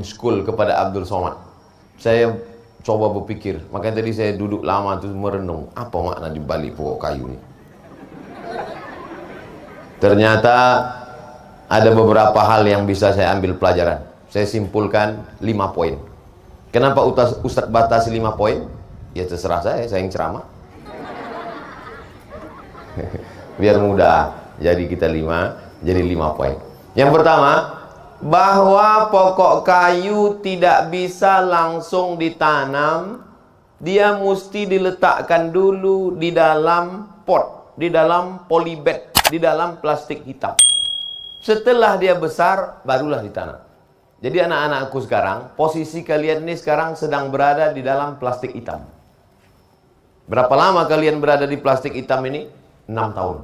school kepada Abdul Somad. Saya coba berpikir, makanya tadi saya duduk lama tuh merenung, apa makna di balik pokok kayu ini. Ternyata ada beberapa hal yang bisa saya ambil pelajaran. Saya simpulkan 5 poin. Kenapa Ustadz batasi 5 poin? Ya terserah saya yang ceramah. Biar mudah. Jadi kita 5, jadi 5 poin. Yang pertama, bahwa pokok kayu tidak bisa langsung ditanam, dia mesti diletakkan dulu di dalam pot, di dalam polybag, di dalam plastik hitam. Setelah dia besar, barulah ditanam. Jadi anak-anakku sekarang, posisi kalian ini sekarang sedang berada di dalam plastik hitam. Berapa lama kalian berada di plastik hitam ini? 6 tahun.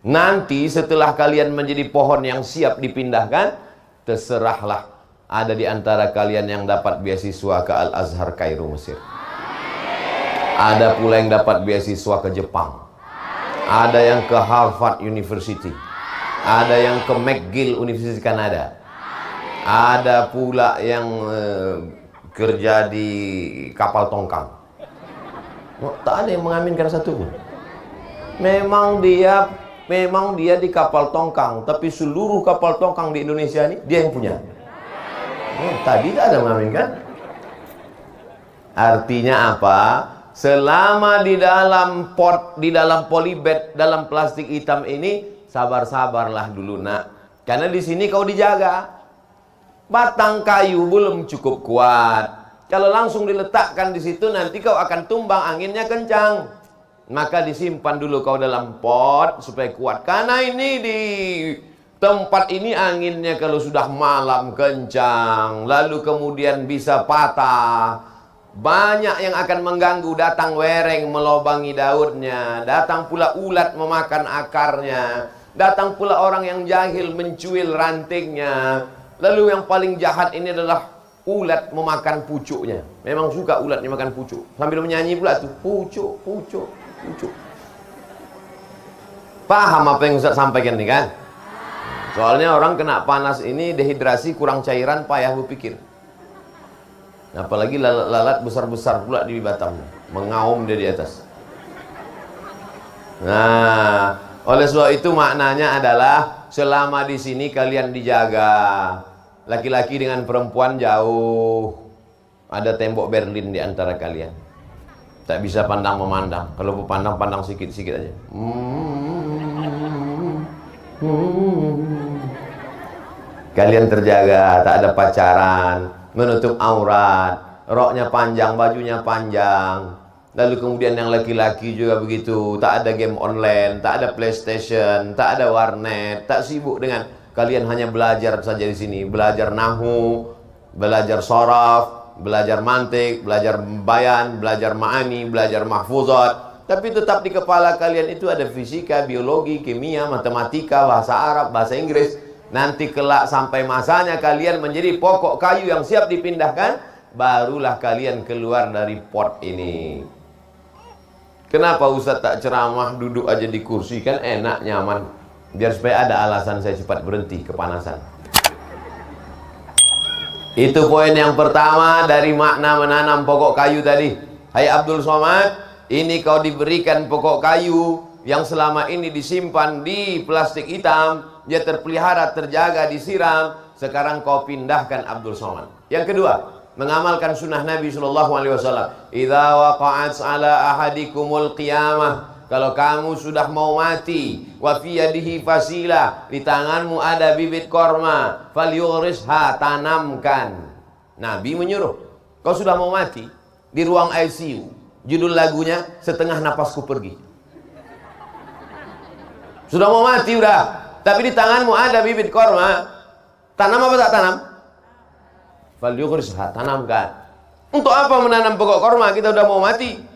Nanti setelah kalian menjadi pohon yang siap dipindahkan, terserahlah, ada di antara kalian yang dapat beasiswa ke Al-Azhar Kairo Mesir. Ada pula yang dapat beasiswa ke Jepang. Ada yang ke Harvard University. Ada yang ke McGill University Kanada. Ada pula yang kerja di kapal tongkang. Tak ada yang mengaminkan satu pun. Memang dia di kapal tongkang, tapi seluruh kapal tongkang di Indonesia ini dia yang punya. Tadi tak ada mengaminkan. Artinya apa? Selama di dalam pot, di dalam polybag, dalam plastik hitam ini, sabar-sabarlah dulu nak. Karena di sini kau dijaga. Batang kayu belum cukup kuat. Kalau langsung diletakkan di situ, nanti kau akan tumbang, anginnya kencang. Maka disimpan dulu kau dalam pot supaya kuat. Karena ini di tempat ini anginnya kalau sudah malam kencang, lalu kemudian bisa patah. Banyak yang akan mengganggu. Datang wereng melobangi daunnya, datang pula ulat memakan akarnya, datang pula orang yang jahil mencuil rantingnya. Lalu yang paling jahat ini adalah ulat memakan pucuknya. Memang suka ulat makan pucuk. Sambil menyanyi pula tuh, pucuk, pucuk, pucuk. Paham apa yang Ustaz sampaikan nih kan? Soalnya orang kena panas ini, dehidrasi, kurang cairan, payah berpikir. Apalagi lalat besar-besar pula di Batam, mengaum dia di atas. Nah, oleh sebab itu maknanya adalah selama di sini kalian dijaga. Laki-laki dengan perempuan jauh. Ada tembok Berlin di antara kalian. Tak bisa pandang memandang. Kalau pandang, pandang sikit-sikit aja. Kalian terjaga, tak ada pacaran, menutup aurat, roknya panjang, bajunya panjang. Lalu kemudian yang laki-laki juga begitu, tak ada game online, tak ada PlayStation, tak ada warnet, tak sibuk dengan, kalian hanya belajar saja di sini, belajar nahu, belajar soraf, belajar mantik, belajar bayan, belajar ma'ani, belajar mahfuzat. Tapi tetap di kepala kalian itu ada fisika, biologi, kimia, matematika, bahasa Arab, bahasa Inggris. Nanti kelak sampai masanya kalian menjadi pokok kayu yang siap dipindahkan, barulah kalian keluar dari pot ini. Kenapa Ustaz tak ceramah, duduk aja di kursi, kan enak, nyaman. Biar supaya ada alasan saya cepat berhenti kepanasan. Itu poin yang pertama dari makna menanam pokok kayu tadi. Hai Abdul Somad, ini kau diberikan pokok kayu yang selama ini disimpan di plastik hitam, dia terpelihara, terjaga, disiram. Sekarang kau pindahkan Abdul Somad. Yang kedua, mengamalkan sunnah Nabi SAW. Idza waqa'at ala ahadikumul qiyamah, kalau kamu sudah mau mati, wa fi yadihi fasilah, di tanganmu ada bibit korma, falyughrisha, tanamkan. Nabi menyuruh, kau sudah mau mati, di ruang ICU, judul lagunya Setengah Napasku Pergi. Sudah mau mati udah, tapi di tanganmu ada bibit korma, tanam apa tak tanam? Falyughrisha, tanamkan. Untuk apa menanam pokok korma? Kita udah mau mati.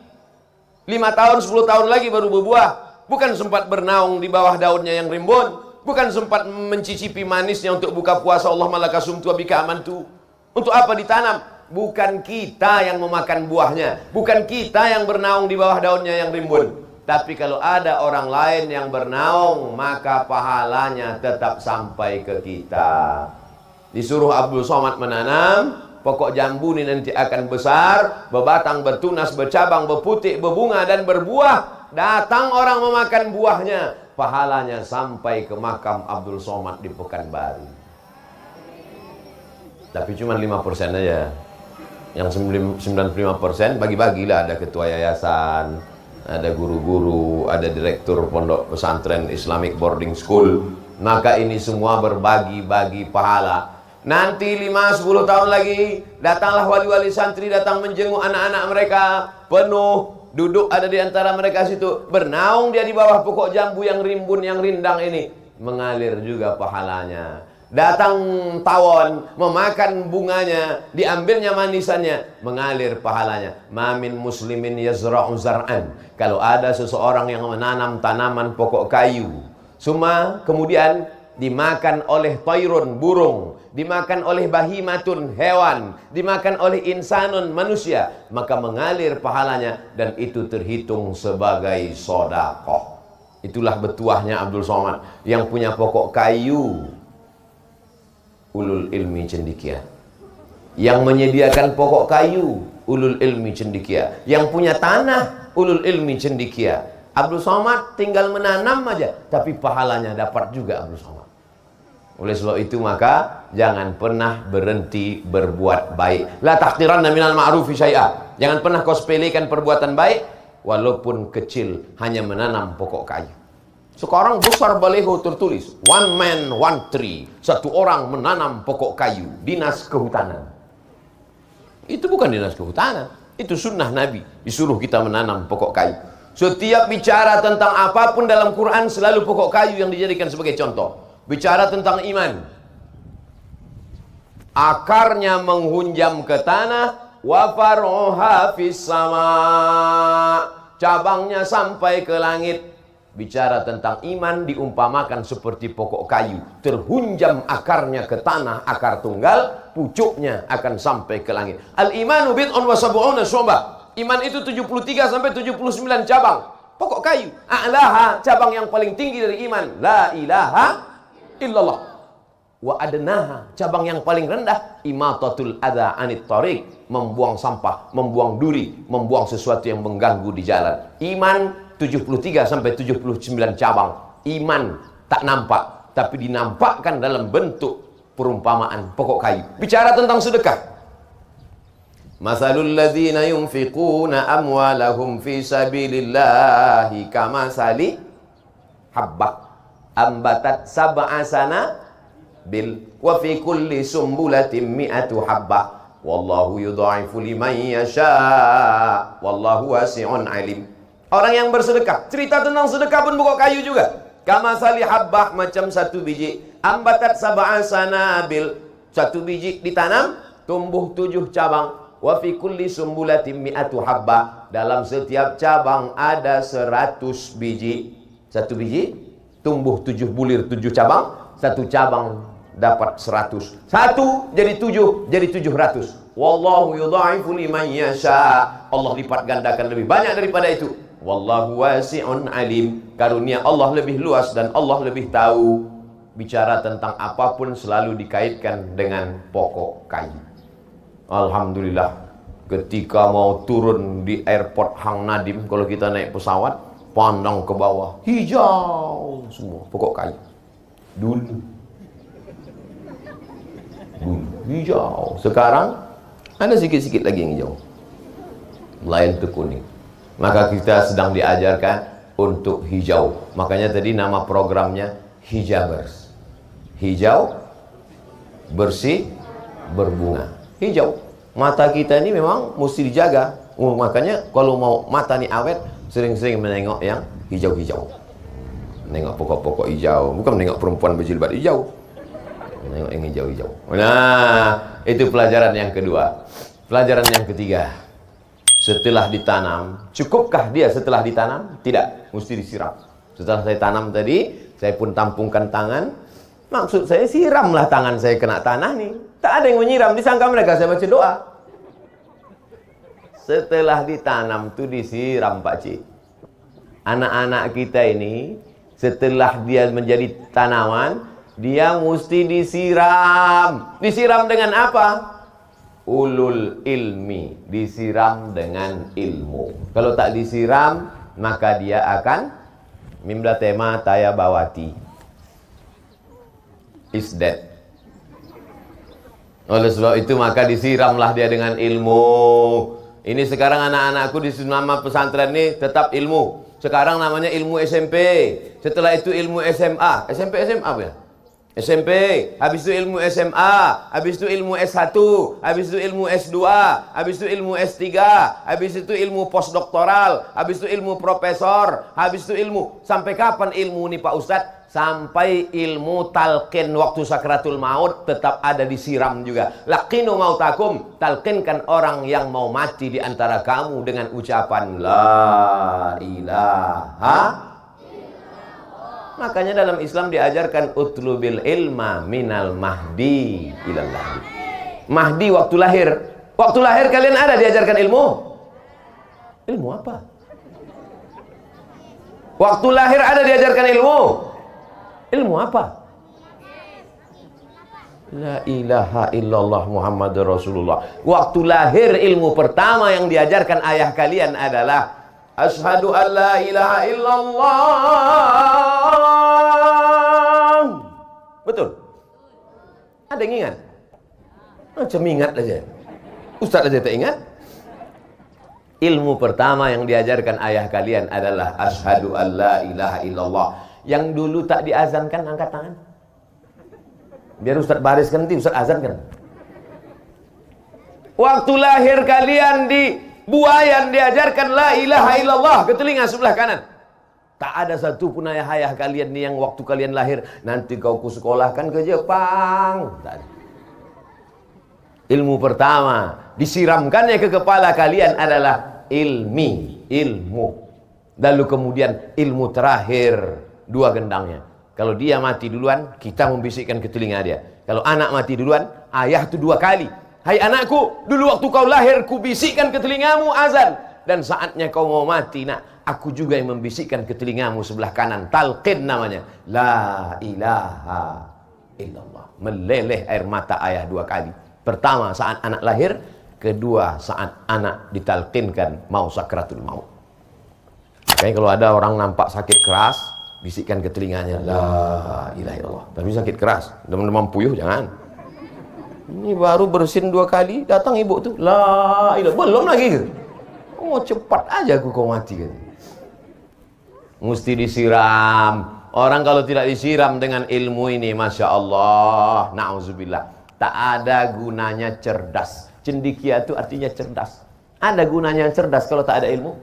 5 tahun, 10 tahun lagi baru berbuah. Bukan sempat bernaung di bawah daunnya yang rimbun. Bukan sempat mencicipi manisnya untuk buka puasa. Allah malakasumtu abika amantu. Untuk apa ditanam? Bukan kita yang memakan buahnya. Bukan kita yang bernaung di bawah daunnya yang rimbun. Tapi kalau ada orang lain yang bernaung, maka pahalanya tetap sampai ke kita. Disuruh Abdul Somad menanam. Pokok jambu ini nanti akan besar, berbatang, bertunas, bercabang, berputik, berbunga dan berbuah. Datang orang memakan buahnya, pahalanya sampai ke makam Abdul Somad di Pekanbaru. Tapi cuma 5% aja. Yang 95% bagi-bagilah, ada ketua yayasan, ada guru-guru, ada direktur pondok pesantren Islamic Boarding School. Maka ini semua berbagi-bagi pahala. Nanti 5-10 tahun lagi datanglah wali-wali santri datang menjenguk anak-anak mereka, penuh duduk ada di antara mereka situ, bernaung dia di bawah pokok jambu yang rimbun yang rindang ini, mengalir juga pahalanya. Datang tawon memakan bunganya, diambilnya manisannya, mengalir pahalanya. Mamin muslimin yazra'u zar'an. Kalau ada seseorang yang menanam tanaman pokok kayu, semua kemudian dimakan oleh tairun, burung, dimakan oleh bahimatun, hewan, dimakan oleh insanun, manusia, maka mengalir pahalanya dan itu terhitung sebagai sedekah. Itulah betuahnya Abdul Somad yang punya pokok kayu, ulul ilmi cendekia. Yang menyediakan pokok kayu, ulul ilmi cendekia. Yang punya tanah, ulul ilmi cendekia. Abdul Somad tinggal menanam aja, tapi pahalanya dapat juga Abdul Somad. Oleh sebab itu maka jangan pernah berhenti berbuat baik. La tahqiranna minal ma'rufi syai'a. Jangan pernah kau sepelekan perbuatan baik walaupun kecil, hanya menanam pokok kayu. Sekarang besar baliho tertulis one man one tree. Satu orang menanam pokok kayu, dinas kehutanan. Itu bukan dinas kehutanan, itu sunnah Nabi. Disuruh kita menanam pokok kayu. Setiap bicara tentang apapun dalam Quran selalu pokok kayu yang dijadikan sebagai contoh. Bicara tentang iman, akarnya menghunjam ke tanah, wa faruha fis sama, cabangnya sampai ke langit. Bicara tentang iman diumpamakan seperti pokok kayu, terhunjam akarnya ke tanah, akar tunggal, pucuknya akan sampai ke langit. Al-imanu bid'un wa sab'una syu'bah. Iman itu 73 sampai 79 cabang. Pokok kayu, a'laha, cabang yang paling tinggi dari iman, la ilaha illallah. Wa adnaha, cabang yang paling rendah, imatatul adza anit thariq, membuang sampah, membuang duri, membuang sesuatu yang mengganggu di jalan. Iman 73 sampai 79 cabang. Iman tak nampak, tapi dinampakkan dalam bentuk perumpamaan pokok kayu. Bicara tentang sedekah. Masalul ladzina yunfiquna amwalahum fi sabilillahi kamasali habbah ambatat sab'a sanabil wa fi kulli sumbulatin mi'atu habbah wallahu yudha'ifu liman yasha wallahu wasi'un alim. Orang yang bersedekah, cerita tentang sedekah pun pokok kayu juga. Kamasali habbah, macam satu biji, ambatat sab'a sanabil, satu biji ditanam tumbuh 7 cabang, wa fi kulli sumbulatin mi'atu habbah, dalam setiap cabang ada 100 biji. Satu biji tumbuh 7 bulir, 7 cabang, satu cabang dapat 100. Satu jadi 7, jadi 700. Wallahu yudha'ifu liman yasha. Allah lipat gandakan lebih banyak daripada itu. Wallahu wasi'un alim. Karunia Allah lebih luas dan Allah lebih tahu. Bicara tentang apapun selalu dikaitkan dengan pokok kayu. Alhamdulillah, ketika mau turun di airport Hang Nadim, kalau kita naik pesawat, pandang ke bawah, hijau semua pokok kayu. Dulu hijau. Sekarang ada sikit-sikit lagi yang hijau, lain itu kuning. Maka kita sedang diajarkan untuk hijau. Makanya tadi nama programnya Hijabers. Hijau, bersih, berbunga. Hijau. Mata kita ini memang mesti dijaga. Makanya kalau mau mata ini awet, sering-sering menengok yang hijau-hijau. Menengok pokok-pokok hijau. Bukan menengok perempuan berjilbab hijau. Menengok yang hijau-hijau. Nah, itu pelajaran yang kedua. Pelajaran yang ketiga. Setelah ditanam, cukupkah dia setelah ditanam? Tidak, mesti disiram. Setelah saya tanam tadi, saya pun tampungkan tangan. Maksud saya siramlah tangan saya kena tanah nih. Tak ada yang menyiram, disangka mereka saya baca doa. Setelah ditanam tuh disiram, Pak Cik. Anak-anak kita ini setelah dia menjadi tanaman, Dia mesti disiram. Disiram dengan apa? Ulul ilmi. Disiram dengan ilmu. Kalau tak disiram, maka dia akan mimda tema taya bawati. Is dead. Oleh sebab itu maka disiramlah dia dengan ilmu. Ini sekarang anak-anakku di nama pesantren ini tetap ilmu. Sekarang namanya ilmu SMP. Setelah itu ilmu SMA. SMP SMA apa ya? SMP. Habis itu ilmu SMA. Habis itu ilmu S1. Habis itu ilmu S2. Habis itu ilmu S3. Habis itu ilmu postdoktoral. Habis itu ilmu profesor. Habis itu ilmu. Sampai kapan ilmu ini Pak Ustadz? Sampai ilmu talqin waktu sakratul maut tetap ada, disiram juga. Laqinu mautakum, talqinkan orang yang mau mati di antara kamu dengan ucapan la ilaha. Makanya dalam Islam diajarkan utlubil ilma minal mahdi ilal lahdi. Mahdi waktu lahir. Waktu lahir kalian ada diajarkan ilmu? Ilmu apa? Waktu lahir ada diajarkan ilmu? Ilmu apa? La ilaha illallah Muhammadur Rasulullah. Waktu lahir ilmu pertama yang diajarkan ayah kalian adalah asyhadu an la ilaha illallah. Betul? Ada yang ingat? Macam ingat aja. Ustaz aja tak ingat. Ilmu pertama yang diajarkan ayah kalian adalah asyhadu an la ilaha illallah. Yang dulu tak diazankan angkat tangan. Biar Ustaz bariskan nanti Ustaz azankan. Waktu lahir kalian di Buayan diajarkan la ilaha illallah ke telinga sebelah kanan. Tak ada satu pun ayah-ayah kalian nih yang waktu kalian lahir nanti kau kusekolahkan ke Jepang. Tak ada. Ilmu pertama disiramkannya ke kepala kalian adalah ilmu. Lalu kemudian ilmu terakhir, dua gendangnya. Kalau dia mati duluan, kita membisikkan ke telinga dia. Kalau anak mati duluan, ayah itu dua kali. Hai anakku, dulu waktu kau lahir, ku bisikkan ke telingamu azan. Dan saatnya kau mau mati, nak, aku juga yang membisikkan ke telingamu sebelah kanan. Talqin namanya. La ilaha illallah. Meleleh air mata ayah dua kali. Pertama saat anak lahir, kedua saat anak ditalqinkan mau sakratul maut. Makanya kalau ada orang nampak sakit keras, bisikkan ke telinganya la ilaha illallah. Tapi sakit keras, demam puyuh jangan. Ini baru bersin dua kali, datang ibu tuh la ilaha, belum lagi gitu. Oh cepat aja aku kau mati gitu. Mesti disiram. Orang kalau tidak disiram dengan ilmu ini, masya Allah, na'udzubillah, tak ada gunanya cerdas. Cendikia itu artinya cerdas. Ada gunanya cerdas kalau tak ada ilmu?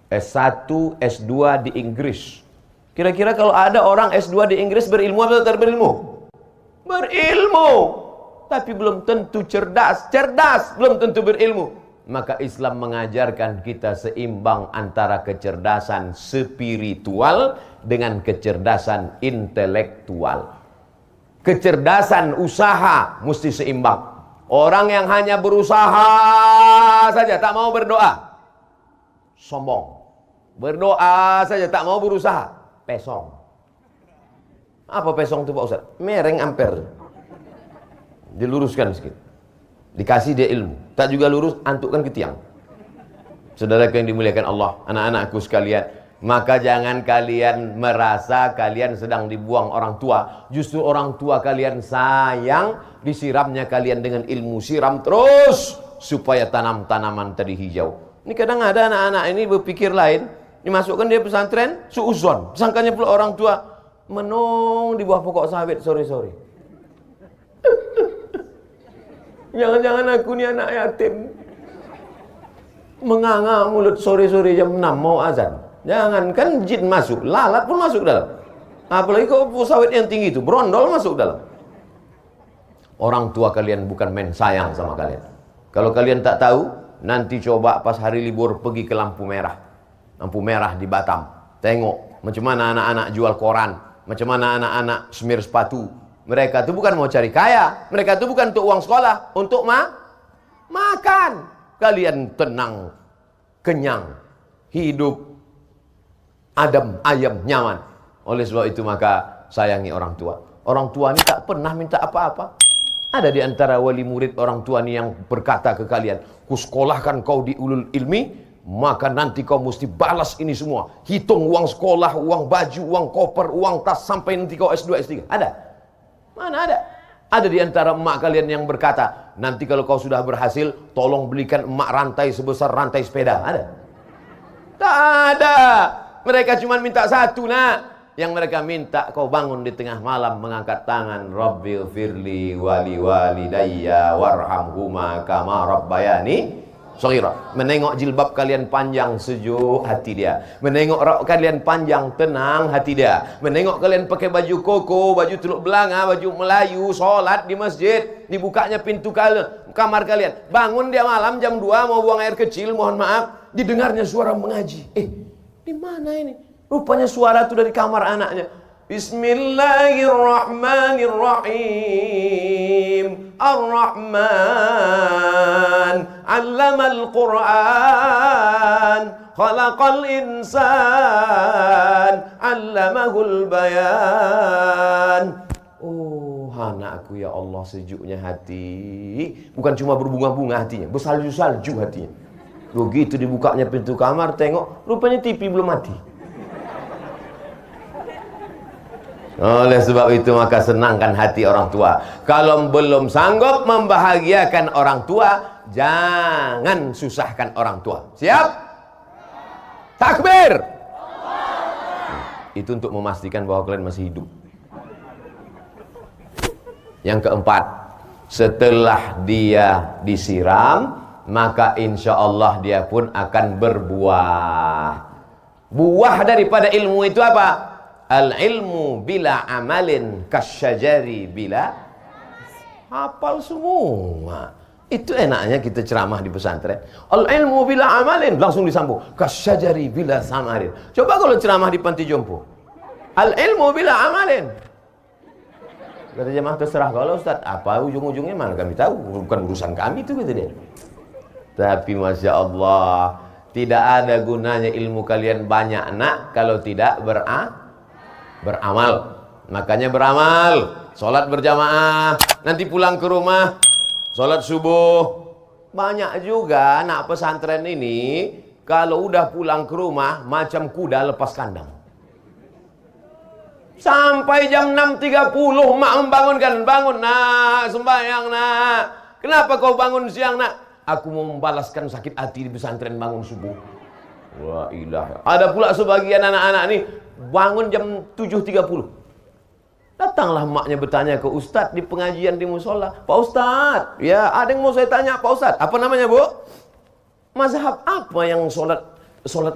S1, S2 di Inggris. Kira-kira kalau ada orang S2 di Inggris berilmu atau tak berilmu? Berilmu. Tapi belum tentu cerdas. Cerdas belum tentu berilmu. Maka Islam mengajarkan kita seimbang antara kecerdasan spiritual dengan kecerdasan intelektual. Kecerdasan usaha mesti seimbang. Orang yang hanya berusaha saja, tak mau berdoa, sombong. Berdoa saja, tak mau berusaha, pesong. Apa pesong itu Pak Ustaz? Mereng amper. Diluruskan sedikit. Dikasih dia ilmu. Tak juga lurus, antukkan ke tiang. Saudara yang dimuliakan Allah, anak-anakku sekalian, maka jangan kalian merasa kalian sedang dibuang orang tua. Justru orang tua kalian sayang, disiramnya kalian dengan ilmu. Siram terus supaya tanam-tanaman tadi hijau. Ini kadang ada anak-anak ini berpikir lain. Dimasukkan dia pesantren, suuzon. Sangkanya pula orang tua menung di bawah pokok sawit sore-sore. Jangan-jangan aku ni anak yatim. Menganga mulut sore-sore jam 6 mau azan. Jangan, kan jin masuk, lalat pun masuk dalam. Apalagi kalau sawit yang tinggi itu, berondol masuk dalam. Orang tua kalian bukan main sayang sama kalian. Kalau kalian tak tahu, nanti coba pas hari libur pergi ke lampu merah. Lampu merah di Batam. Tengok macam mana anak-anak jual koran, macam mana anak-anak semir sepatu. Mereka itu bukan mau cari kaya, mereka itu bukan untuk uang sekolah, untuk makan. Kalian tenang, kenyang, hidup adem, ayam, nyaman. Oleh sebab itu maka sayangi orang tua. Orang tua ini tak pernah minta apa-apa. Ada di antara wali murid orang tua ini yang berkata ke kalian, kusekolahkan kau di ulul ilmi, maka nanti kau mesti balas ini semua. Hitung uang sekolah, uang baju, uang koper, uang tas, sampai nanti kau S2, S3. Ada? Mana ada? Ada di antara emak kalian yang berkata, nanti kalau kau sudah berhasil, tolong belikan emak rantai sebesar rantai sepeda. Ada? Tak ada. Mereka cuma minta satu, nak. Yang mereka minta kau bangun di tengah malam mengangkat tangan, Rabbil firli wali walidayya warhamhuma kama rabbayani shaghira. Menengok jilbab kalian panjang, sejuk hati dia. Menengok rok kalian panjang, tenang hati dia. Menengok kalian pakai baju koko, baju teluk belanga, baju Melayu, sholat di masjid, dibukanya pintu kamar kalian. Bangun dia malam jam 2 mau buang air kecil, mohon maaf, didengarnya suara mengaji. Di mana ini? Rupanya suara itu dari kamar anaknya. Bismillahirrahmanirrahim. Ar-Rahman 'allamal Qur'an. Khalaqal insan 'allamahul bayan. Oh, anakku, ya Allah, sejuknya hati. Bukan cuma berbunga-bunga hatinya, bersalju-salju hatinya. Begitu dibukanya pintu kamar, tengok, rupanya TV belum mati. Oleh sebab itu maka senangkan hati orang tua. Kalau belum sanggup membahagiakan orang tua, jangan susahkan orang tua. Siap? Takbir! Itu untuk memastikan bahwa kalian masih hidup. Yang keempat, setelah dia disiram, maka insya Allah dia pun akan berbuah. Buah daripada ilmu itu apa? Al-ilmu bila amalin kasyajari bila. Hafal semua. Itu enaknya kita ceramah di pesantren. Al-ilmu bila amalin, langsung disambung kasyajari bila samarin. Coba kalau ceramah di panti jompo, al-ilmu bila amalin. Kata jemaah, terserah kalau Ustaz, apa ujung-ujungnya mana kami tahu, bukan urusan kami itu, kata dia. Tapi Masya Allah, tidak ada gunanya ilmu kalian banyak, nak, kalau tidak beramal. Makanya beramal, sholat berjamaah, nanti pulang ke rumah, sholat subuh. Banyak juga anak pesantren ini, kalau udah pulang ke rumah, macam kuda lepas kandang. Sampai jam 6.30 mak membangunkan, bangun nak, sembahyang nak. Kenapa kau bangun siang nak? Aku mau membalaskan sakit hati di pesantren bangun subuh. Wah ilah. Ada pula sebagian anak-anak nih bangun jam 7.30. Datanglah maknya bertanya ke Ustadz di pengajian di musola. Pak Ustadz, ya ada yang mau saya tanya Pak Ustadz. Apa namanya Bu? Mazhab apa yang sholat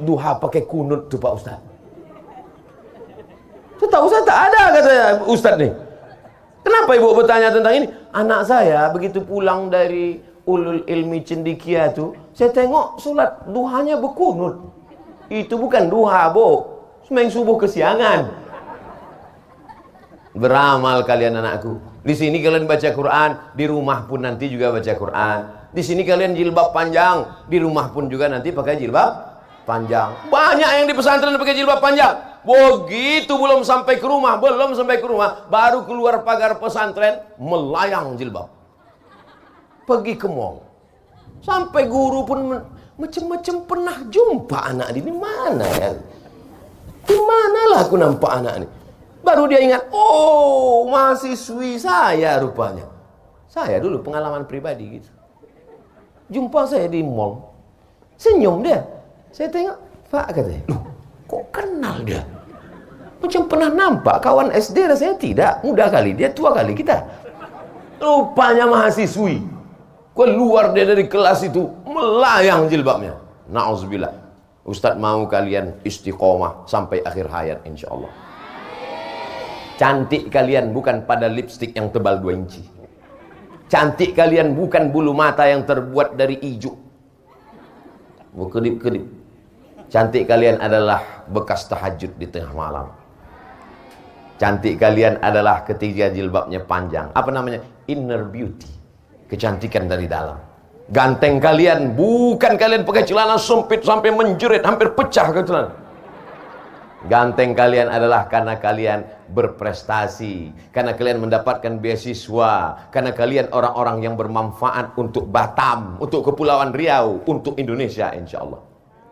duha pakai kunut tuh Pak Ustadz? Setahu saya tak ada, kata Ustadz nih. Kenapa ibu bertanya tentang ini? Anak saya begitu pulang dari ulul ilmi cendikia tuh, saya tengok sholat duhanya berkunut. Itu bukan duha, Bu. Sembahyang subuh kesiangan. Beramal kalian anakku. Di sini kalian baca Quran, di rumah pun nanti juga baca Quran. Di sini kalian jilbab panjang, di rumah pun juga nanti pakai jilbab panjang. Banyak yang di pesantren pakai jilbab panjang. Begitu belum sampai ke rumah, baru keluar pagar pesantren, melayang jilbab. Pergi ke mall. Sampai guru pun macam-macam pernah jumpa anak ini. Mana ya? Di manalah aku nampak anak ini? Baru dia ingat, oh mahasiswi saya rupanya. Saya dulu pengalaman pribadi gitu. Jumpa saya di mall. Senyum dia. Saya tengok, Pak, katanya, loh kok kenal dia? Macam pernah nampak kawan SD, rasanya tidak. Muda kali, dia tua kali kita. Rupanya mahasiswi. Keluar dia dari kelas itu, melayang jilbabnya. Na'udzubillah. Ustadz mau kalian istiqomah sampai akhir hayat insya Allah. Cantik kalian bukan pada lipstik yang tebal 2 inci. Cantik kalian bukan bulu mata yang terbuat dari ijuk. Kedip-kedip. Cantik kalian adalah bekas tahajud di tengah malam. Cantik kalian adalah ketika jilbabnya panjang. Apa namanya? Inner beauty. Kecantikan dari dalam. Ganteng kalian bukan kalian pakai celana sempit sampai menjerit, hampir pecah ke celana. Ganteng kalian adalah karena kalian berprestasi, karena kalian mendapatkan beasiswa, karena kalian orang-orang yang bermanfaat untuk Batam, untuk Kepulauan Riau, untuk Indonesia insya Allah.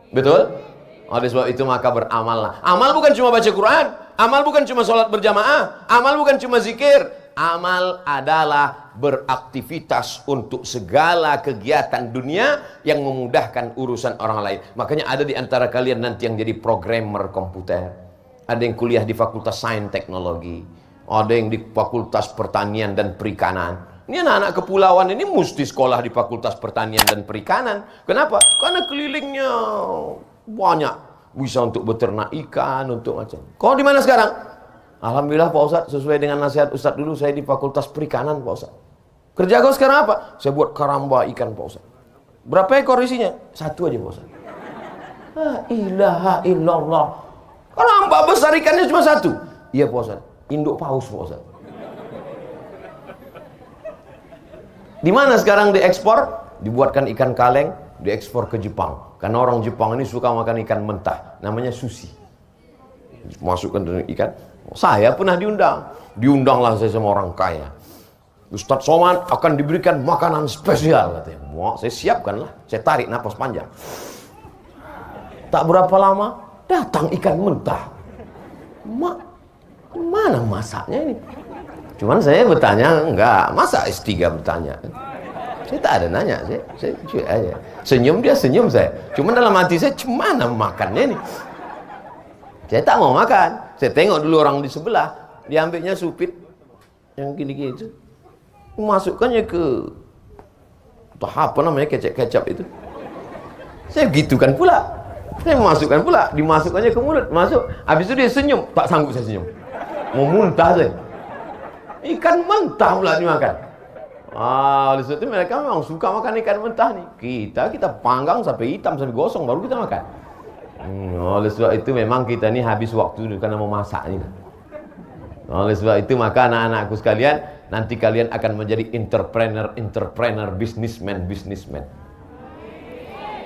Betul? Oleh sebab itu maka beramallah. Amal bukan cuma baca Quran, amal bukan cuma sholat berjamaah, amal bukan cuma zikir. Amal adalah beraktivitas untuk segala kegiatan dunia yang memudahkan urusan orang lain. Makanya ada di antara kalian nanti yang jadi programmer komputer, ada yang kuliah di Fakultas Sains Teknologi, ada yang di Fakultas Pertanian dan Perikanan. Ini anak-anak kepulauan ini mesti sekolah di Fakultas Pertanian dan Perikanan. Kenapa? Karena kelilingnya banyak, bisa untuk beternak ikan, untuk macam. Kau di mana sekarang? Alhamdulillah Pak Ustadz, sesuai dengan nasihat Ustadz dulu, saya di Fakultas Perikanan Pak Ustadz. Kerja kau sekarang apa? Saya buat karamba ikan Pak Ustadz. Berapa ekor isinya? 1 aja Pak Ustadz. La ilaha illallah. Karamba besar ikannya cuma 1. Iya Pak Ustadz, induk paus Pak Ustadz. Di mana sekarang diekspor? Dibuatkan ikan kaleng, diekspor ke Jepang. Karena orang Jepang ini suka makan ikan mentah, namanya sushi. Masukkan dengan ikan. Saya pernah diundanglah saya sama orang kaya. Ustadz Somad akan diberikan makanan spesial katanya. Wah, saya siapkanlah. Saya tarik napas panjang. Tak berapa lama datang ikan mentah. Mana masaknya ini? Cuman saya bertanya, enggak, masa S3 bertanya? Saya tak ada nanya, saya cuy aja. Senyum dia senyum saya. Cuman dalam hati saya, gimana makannya ini? Saya tak mau makan. Saya tengok dulu orang di sebelah, diambilnya supit yang gini-gini itu, masukkannya ke apa namanya, kecap-kecap itu. Saya gitukan pula. Saya masukkan pula, dimasukkannya ke mulut, masuk. Habis itu dia senyum, tak sanggup saya senyum. Mau muntah saya. Ikan mentah pula dimakan. Oleh sebab itu mereka memang suka makan ikan mentah nih. Kita panggang sampai hitam, sampai gosong, baru kita makan. Oleh sebab itu memang kita ni habis waktu karena memasak ni. Oleh sebab itu maka anak-anakku sekalian, nanti kalian akan menjadi entrepreneur, businessman.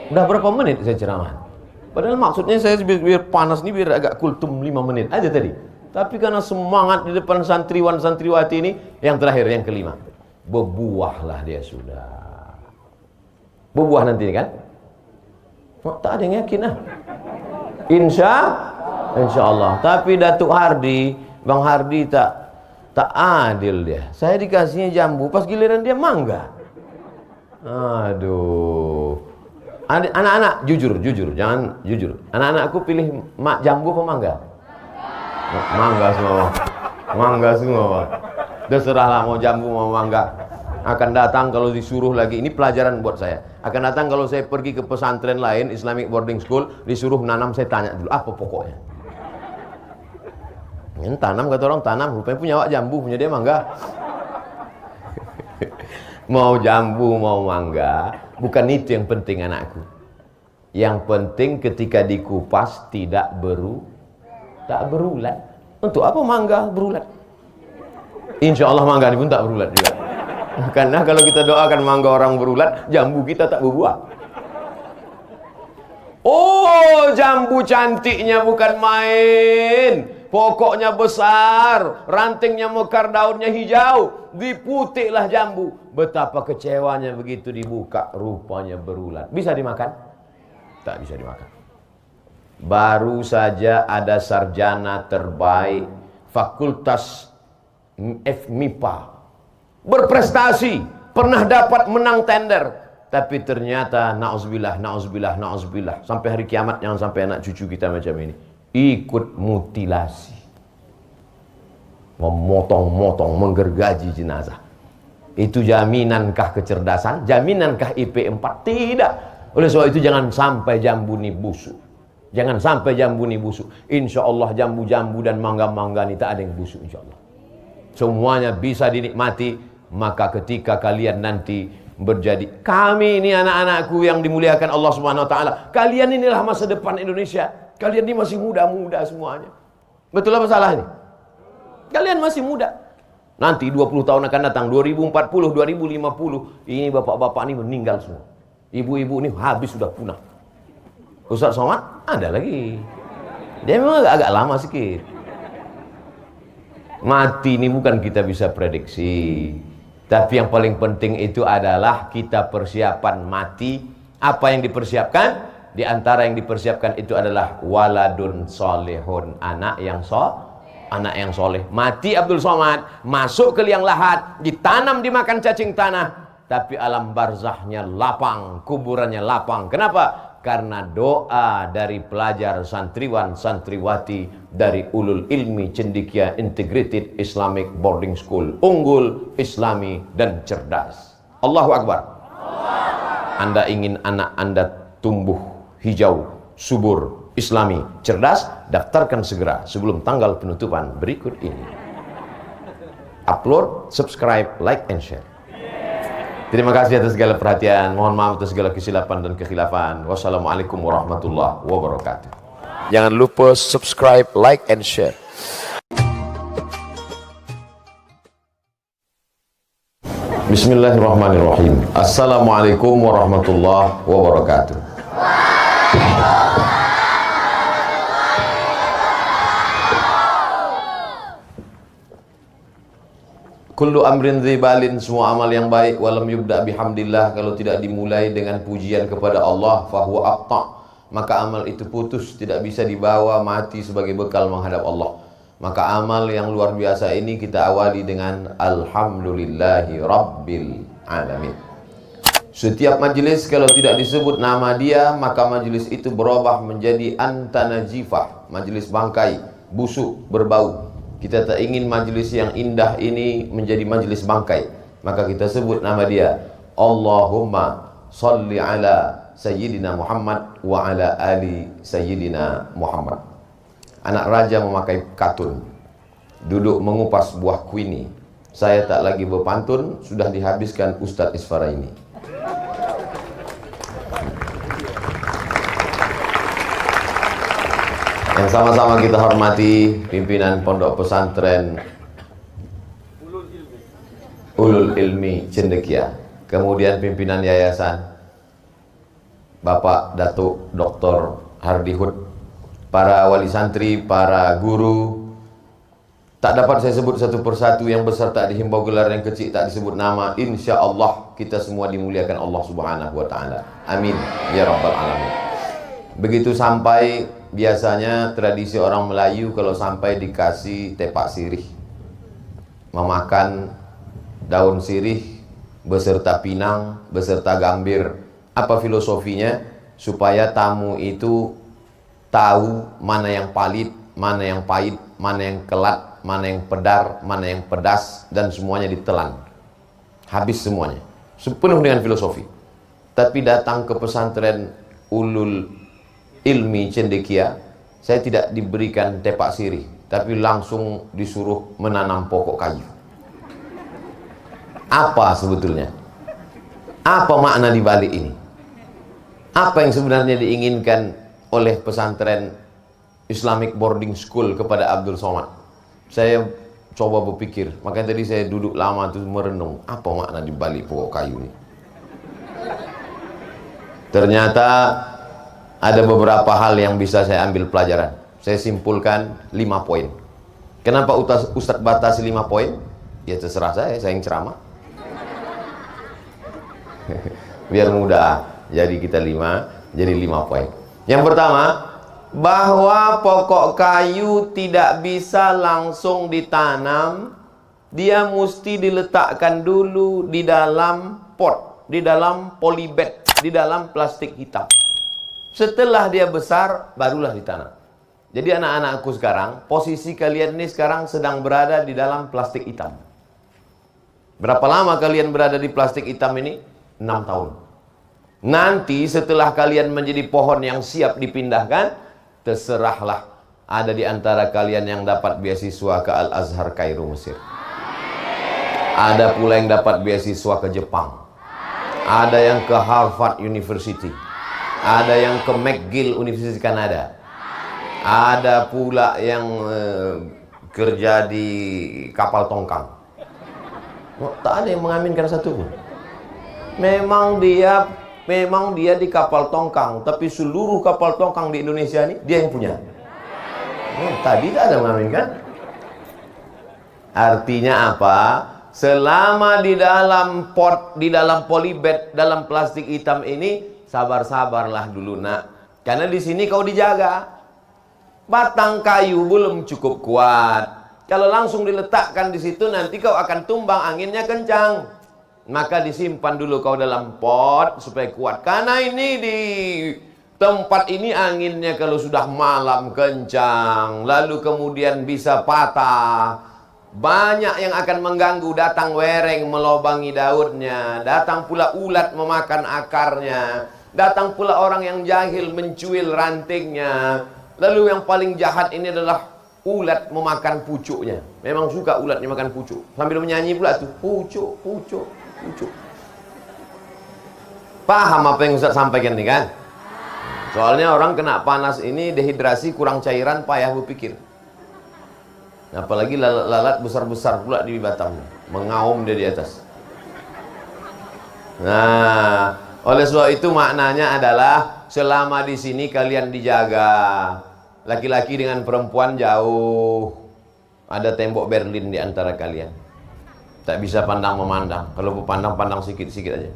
Udah berapa menit saya ceramah? Padahal maksudnya saya biar panas ni biar agak kultum 5 menit aja tadi. Tapi karena semangat di depan santriwan santriwati ini, yang terakhir, yang kelima, berbuahlah dia sudah. Berbuah nanti kan? Tak ada yang yakin lah. Insya Allah. Tapi Datuk Hardi, Bang Hardi tak adil dia. Saya dikasihnya jambu, pas giliran dia mangga. Aduh. Anak-anak jujur, jangan jujur. Anak-anakku pilih jambu apa mangga? Mangga semua. Bang. Terserahlah mau jambu mau mangga. Akan datang kalau disuruh lagi, ini pelajaran buat saya. Akan datang kalau saya pergi ke pesantren lain, Islamic boarding school, disuruh nanam, saya tanya dulu apa pokoknya. Ini tanam, kata orang tanam, rupanya punya awak jambu, punya dia mangga. Mau jambu mau mangga, bukan itu yang penting anakku. Yang penting ketika dikupas tak berulat. Untuk apa mangga berulat? Insya Allah mangga ini pun tak berulat juga. Karena kalau kita doakan mangga orang berulat, jambu kita tak berbuah. Oh, jambu cantiknya bukan main. Pokoknya besar, rantingnya mekar, daunnya hijau, diputiklah jambu. Betapa kecewanya begitu dibuka, rupanya berulat. Bisa dimakan? Tak bisa dimakan. Baru saja ada sarjana terbaik Fakultas FMIPA, berprestasi, pernah dapat menang tender, tapi ternyata na'udzubillah, sampai hari kiamat jangan sampai anak cucu kita macam ini ikut mutilasi, memotong-motong, menggergaji jenazah. Itu jaminankah kecerdasan? Jaminankah IP 4? Tidak. Oleh sebab itu jangan sampai jambu ini busuk. Jangan sampai jambu ini busuk. Insya Allah jambu-jambu dan mangga-mangga ini tak ada yang busuk insya Allah. Semuanya bisa dinikmati. Maka ketika kalian nanti berjadi, kami ini anak-anakku yang dimuliakan Allah Subhanahu Wa Taala, kalian inilah masa depan Indonesia. Kalian ini masih muda-muda semuanya. Betul apa salah ini? Kalian masih muda. Nanti 20 tahun akan datang, 2040, 2050, ini bapak-bapak ini meninggal semua. Ibu-ibu ini habis, sudah punah. Ustaz Somad ada lagi. Dia memang agak lama sedikit. Mati ini bukan kita bisa prediksi, tapi yang paling penting itu adalah kita persiapan mati. Apa yang dipersiapkan? Di antara yang dipersiapkan itu adalah waladun solehun, anak yang soleh. Mati Abdul Somad, masuk ke liang lahat, ditanam dimakan cacing tanah, tapi alam barzahnya lapang, kuburannya lapang. Kenapa? Karena doa dari pelajar santriwan santriwati dari Ulul Ilmi Cendekia Integrated Islamic Boarding School, unggul, islami dan cerdas. Allahu Akbar. Anda ingin anak Anda tumbuh hijau, subur, islami, cerdas? Daftarkan segera sebelum tanggal penutupan berikut ini. Upload, subscribe, like, and share. Terima kasih atas segala perhatian. Mohon maaf atas segala kesilapan dan kekhilafan. Wassalamualaikum warahmatullahi wabarakatuh. Jangan lupa subscribe, like, and share. Bismillahirrahmanirrahim. Assalamualaikum warahmatullahi wabarakatuh. Kullu amrin dzibalin, semua amal yang baik, walam yubda bihamdillah, kalau tidak dimulai dengan pujian kepada Allah, fahuwa aqta, maka amal itu putus, tidak bisa dibawa mati sebagai bekal menghadap Allah. Maka amal yang luar biasa ini kita awali dengan alhamdulillahi rabbil alamin. Setiap majelis kalau tidak disebut nama dia, maka majelis itu berubah menjadi antanajifah, majelis bangkai, busuk, berbau. Kita tak ingin majelis yang indah ini menjadi majelis bangkai, maka kita sebut nama dia. Allahumma salli ala Sayyidina Muhammad wa ala ali Sayyidina Muhammad. Anak raja memakai katun, duduk mengupas buah kuini. Saya tak lagi berpantun, sudah dihabiskan Ustadz Isfara ini. Yang sama-sama kita hormati pimpinan Pondok Pesantren Ulul Ilmi Cendekia, kemudian pimpinan yayasan Bapak Datuk Dr. Hardihud, para wali santri, para guru. Tak dapat saya sebut satu persatu, yang besar tak dihimbau gelar, yang kecil tak disebut nama. Insya Allah kita semua dimuliakan Allah Subhanahu wa Ta'ala. Amin ya Rabbal Alamin. Begitu sampai, biasanya tradisi orang Melayu kalau sampai dikasih tepak sirih, memakan daun sirih beserta pinang, beserta gambir. Apa filosofinya? Supaya tamu itu tahu mana yang palit, mana yang pahit, mana yang kelat, mana yang pedar, mana yang pedas, dan semuanya ditelan. Habis semuanya. Sepenuh dengan filosofi. Tapi datang ke pesantren Ulul Ilmi Cendekia, saya tidak diberikan tepak sirih, tapi langsung disuruh menanam pokok kayu. Apa sebetulnya? Apa makna di balik ini? Apa yang sebenarnya diinginkan oleh pesantren Islamic Boarding School kepada Abdul Somad? Saya coba berpikir, makanya tadi saya duduk lama tuh merenung, apa makna di balik pokok kayu ini? Ternyata ada beberapa hal yang bisa saya ambil pelajaran. Saya simpulkan 5 poin. Kenapa Ustadz batasi 5 poin? Ya terserah saya yang ceramah. Biar mudah. Jadi kita 5, jadi 5 poin. Yang pertama, bahwa pokok kayu tidak bisa langsung ditanam. Dia mesti diletakkan dulu di dalam pot, di dalam polybag, di dalam plastik hitam. Setelah dia besar, barulah ditanam. Jadi anak-anakku sekarang, posisi kalian ini sekarang sedang berada di dalam plastik hitam. Berapa lama kalian berada di plastik hitam ini? 6 tahun. Nanti setelah kalian menjadi pohon yang siap dipindahkan, terserahlah. Ada di antara kalian yang dapat beasiswa ke Al-Azhar Kairo, Mesir. Ada pula yang dapat beasiswa ke Jepang. Ada yang ke Harvard University. Ada yang ke McGill University Kanada. Ada pula yang kerja di kapal tongkang. Tak ada yang mengaminkan satu pun. Memang dia di kapal tongkang, tapi seluruh kapal tongkang di Indonesia ini dia yang punya. Tadi tak ada mengaminkan. Artinya apa? Selama di dalam pot, di dalam polybag, dalam plastik hitam ini, sabar-sabarlah dulu nak. Karena di sini kau dijaga. Batang kayu belum cukup kuat. Kalau langsung diletakkan di situ nanti kau akan tumbang, anginnya kencang. Maka disimpan dulu kau dalam pot supaya kuat. Karena ini di tempat ini anginnya kalau sudah malam kencang, lalu kemudian bisa patah. Banyak yang akan mengganggu, datang wereng melobangi daunnya, datang pula ulat memakan akarnya, datang pula orang yang jahil mencuil rantingnya. Lalu yang paling jahat ini adalah ulat memakan pucuknya. Memang suka ulatnya makan pucuk. Sambil menyanyi pula tuh, pucuk, pucuk, pucuk. Paham apa yang Ustaz sampaikan nih kan? Soalnya orang kena panas ini dehidrasi, kurang cairan, payah berpikir. Apalagi lalat besar-besar pula di Batam, mengaum dia di atas. Nah, oleh sebab itu maknanya adalah selama di sini kalian dijaga. Laki-laki dengan perempuan jauh. Ada tembok Berlin di antara kalian. Tak bisa pandang memandang. Kalau pandang-pandang sikit-sikit aja.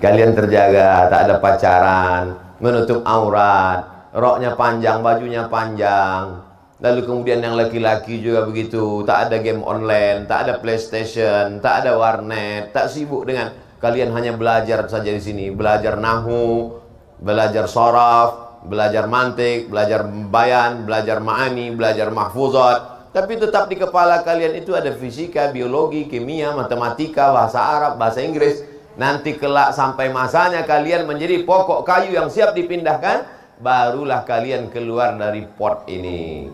Kalian terjaga, tak ada pacaran, menutup aurat, roknya panjang, bajunya panjang. Lalu kemudian yang laki-laki juga begitu, tak ada game online, tak ada PlayStation, tak ada warnet, tak sibuk dengan kalian hanya belajar saja di sini, belajar nahu, belajar soraf, belajar mantik, belajar bayan, belajar ma'ani, belajar mahfuzat. Tapi tetap di kepala kalian itu ada fisika, biologi, kimia, matematika, bahasa Arab, bahasa Inggris. Nanti kelak sampai masanya kalian menjadi pokok kayu yang siap dipindahkan, barulah kalian keluar dari pot ini.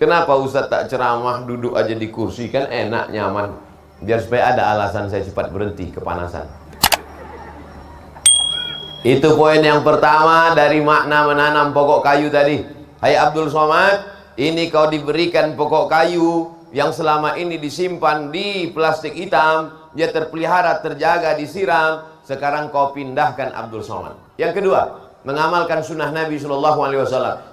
Kenapa Ustaz tak ceramah, duduk aja di kursi, kan enak, nyaman. Biar supaya ada alasan saya cepat berhenti kepanasan. Itu poin yang pertama dari makna menanam pokok kayu tadi. Hai Abdul Somad, ini kau diberikan pokok kayu yang selama ini disimpan di plastik hitam. Dia terpelihara, terjaga, disiram. Sekarang kau pindahkan Abdul Somad. Yang kedua, mengamalkan sunnah Nabi SAW.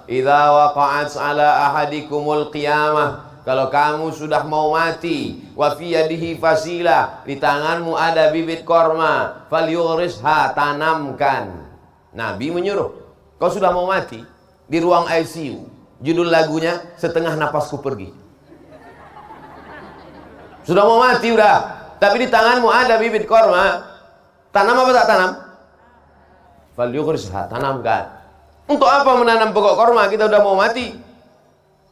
Idza waqa'at ala ahadikumul qiyamah. Kalau kamu sudah mau mati, wa fi yadihi fasilah, di tanganmu ada bibit korma, falyughrisha, tanamkan. Nabi menyuruh. Kau sudah mau mati di ruang ICU. Judul lagunya Setengah Napasku Pergi. Sudah mau mati udah. Tapi di tanganmu ada bibit korma. Tanam apa tak tanam? Falyughrisha, tanamkan. Untuk apa menanam pokok korma? Kita udah mau mati.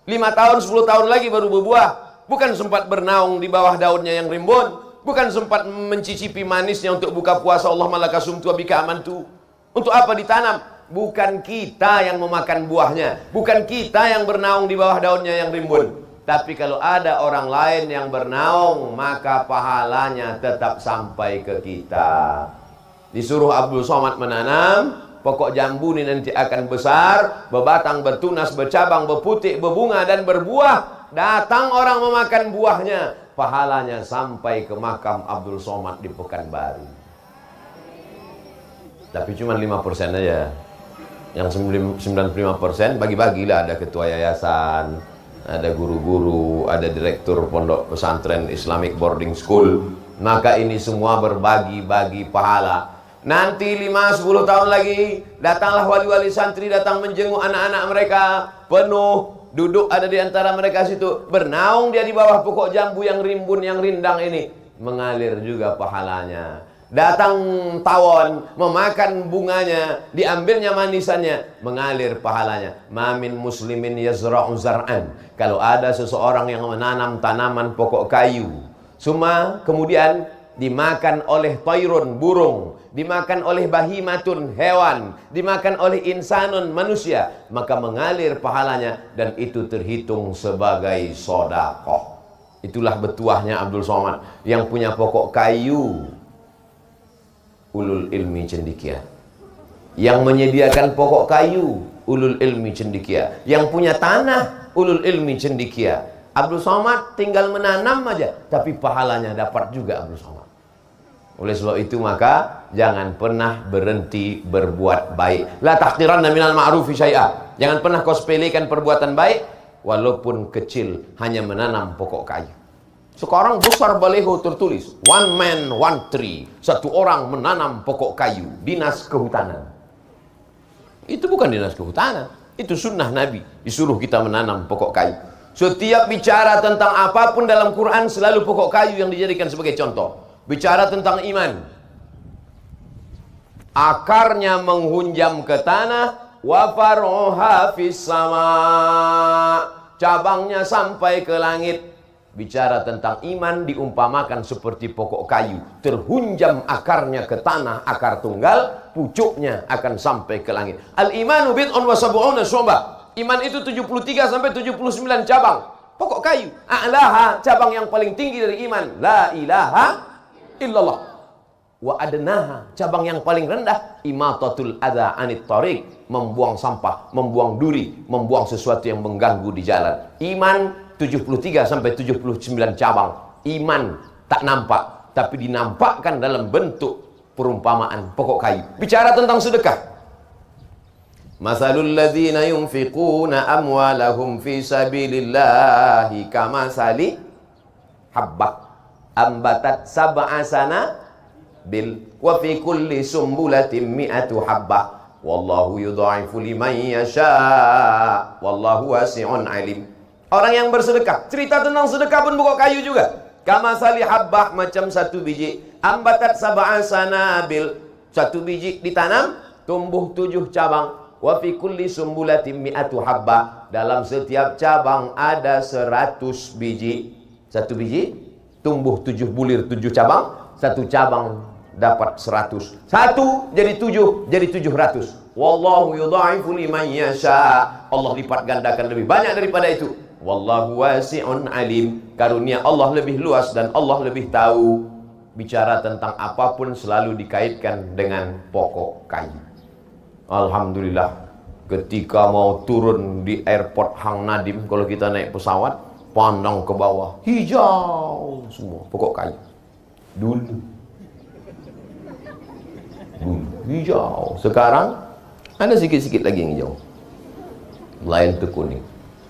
5 tahun, 10 tahun lagi baru berbuah. Bukan sempat bernaung di bawah daunnya yang rimbun. Bukan sempat mencicipi manisnya untuk buka puasa. Allah malakasumtu abika amantu. Untuk apa ditanam? Bukan kita yang memakan buahnya. Bukan kita yang bernaung di bawah daunnya yang rimbun. Tapi kalau ada orang lain yang bernaung, maka pahalanya tetap sampai ke kita. Disuruh Abdul Somad menanam, pokok jambu ini nanti akan besar, berbatang, bertunas, bercabang, berputik, berbunga dan berbuah. Datang orang memakan buahnya, pahalanya sampai ke makam Abdul Somad di Pekanbaru. Tapi cuma 5% aja. Yang 95% bagi-bagilah, ada ketua yayasan, ada guru-guru, ada direktur pondok pesantren Islamic Boarding School. Maka ini semua berbagi-bagi pahala. Nanti 5-10 tahun lagi datanglah wali-wali santri, datang menjenguk anak-anak mereka, penuh, duduk ada di antara mereka situ, bernaung dia di bawah pokok jambu yang rimbun, yang rindang ini, mengalir juga pahalanya. Datang tawon, memakan bunganya, diambilnya manisannya, mengalir pahalanya. Mamin muslimin yazra'u zar'an. Kalau ada seseorang yang menanam tanaman pokok kayu, semua kemudian dimakan oleh tairun, burung, dimakan oleh bahimatun, hewan, dimakan oleh insanun, manusia, maka mengalir pahalanya dan itu terhitung sebagai sedekah. Itulah betuahnya Abdul Somad yang punya pokok kayu. Ulul ilmi cendekia. Yang menyediakan pokok kayu, ulul ilmi cendekia. Yang punya tanah, ulul ilmi cendekia. Abdul Somad tinggal menanam aja, tapi pahalanya dapat juga Abdul Somad. Oleh sebab itu maka jangan pernah berhenti berbuat baik. La tahqiranna minal ma'rufi syai'a. Jangan pernah kau sepelekan perbuatan baik walaupun kecil, hanya menanam pokok kayu. Sekarang besar baleho tertulis one man one tree, satu orang menanam pokok kayu, dinas kehutanan. Itu bukan dinas kehutanan, itu sunnah Nabi, disuruh kita menanam pokok kayu. Setiap bicara tentang apapun dalam Quran selalu pokok kayu yang dijadikan sebagai contoh. Bicara tentang iman, akarnya menghunjam ke tanah, wa faruha fis sama, cabangnya sampai ke langit. Bicara tentang iman diumpamakan seperti pokok kayu, terhunjam akarnya ke tanah, akar tunggal, pucuknya akan sampai ke langit. Al-imanu bid'un wa sab'una syu'bah. Iman itu 73 sampai 79 cabang. Pokok kayu, a'laha, cabang yang paling tinggi dari iman, la ilaha illallah. Wa adnaha, cabang yang paling rendah, imatatul adza anit thariq, membuang sampah, membuang duri, membuang sesuatu yang mengganggu di jalan. Iman 73 sampai 79 cabang. Iman tak nampak, tapi dinampakkan dalam bentuk perumpamaan pokok kayu. Bicara tentang sedekah. Masalul ladzina yunfiquna amwalahum fi sabilillahi kamasali habbah ambatat sab'a sanabil wa fi kulli sumbulatin mi'atu habbah wallahu yudha'ifu liman yasha wallahu wasi'un alim. Orang yang bersedekah, cerita tentang sedekah pun pokok kayu juga. Kamasali habbah, macam satu biji. Ambatat sab'a sanabil, satu biji ditanam, tumbuh 7 cabang. Wa fi kulli sumbulatin mi'atu habbah, dalam setiap cabang ada 100 biji. Satu biji tumbuh 7 bulir, 7 cabang. Satu cabang dapat 100. Satu jadi 7, jadi 700. Wallahu yudha'ifu liman yasha. Allah lipat gandakan lebih banyak daripada itu. Wallahu wasi'un alim. Karunia Allah lebih luas dan Allah lebih tahu. Bicara tentang apapun selalu dikaitkan dengan pokok kayu. Alhamdulillah, ketika mau turun di airport Hang Nadim, kalau kita naik pesawat, pandang ke bawah, hijau semua pokok kayu. Dulu hijau, sekarang ada sikit-sikit lagi yang hijau, lain itu kuning.